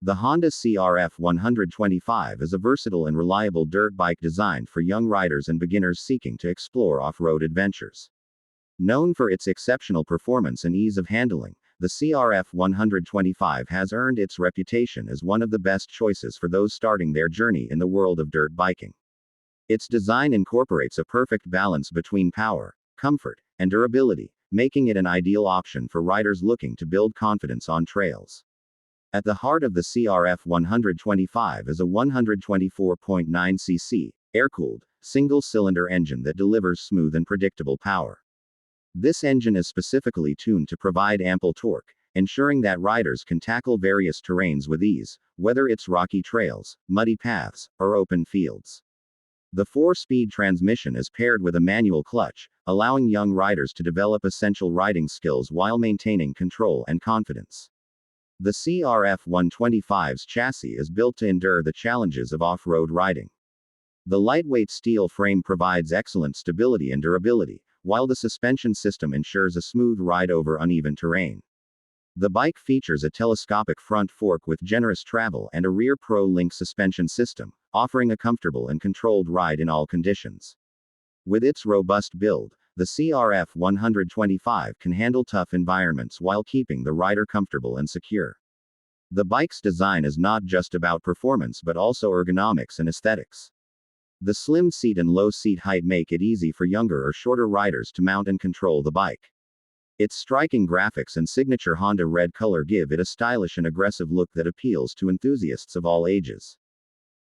The Honda CRF 125 is a versatile and reliable dirt bike designed for young riders and beginners seeking to explore off-road adventures. Known for its exceptional performance and ease of handling, the CRF 125 has earned its reputation as one of the best choices for those starting their journey in the world of dirt biking. Its design incorporates a perfect balance between power, comfort, and durability, making it an ideal option for riders looking to build confidence on trails. At the heart of the CRF 125 is a 124.9cc, air-cooled, single-cylinder engine that delivers smooth and predictable power. This engine is specifically tuned to provide ample torque, ensuring that riders can tackle various terrains with ease, whether it's rocky trails, muddy paths, or open fields. The 4-speed transmission is paired with a manual clutch, allowing young riders to develop essential riding skills while maintaining control and confidence. The CRF 125's chassis is built to endure the challenges of off-road riding. The lightweight steel frame provides excellent stability and durability, while the suspension system ensures a smooth ride over uneven terrain. The bike features a telescopic front fork with generous travel and a rear Pro Link suspension system, offering a comfortable and controlled ride in all conditions. With its robust build, the CRF 125 can handle tough environments while keeping the rider comfortable and secure. The bike's design is not just about performance but also ergonomics and aesthetics. The slim seat and low seat height make it easy for younger or shorter riders to mount and control the bike. Its striking graphics and signature Honda red color give it a stylish and aggressive look that appeals to enthusiasts of all ages.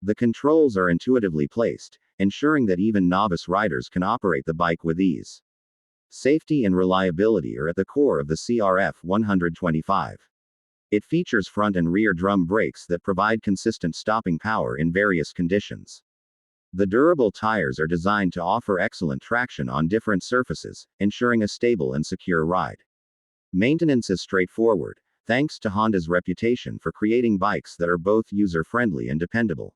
The controls are intuitively placed, ensuring that even novice riders can operate the bike with ease. Safety and reliability are at the core of the CRF 125. It features front and rear drum brakes that provide consistent stopping power in various conditions. The durable tires are designed to offer excellent traction on different surfaces, ensuring a stable and secure ride. Maintenance is straightforward, thanks to Honda's reputation for creating bikes that are both user-friendly and dependable.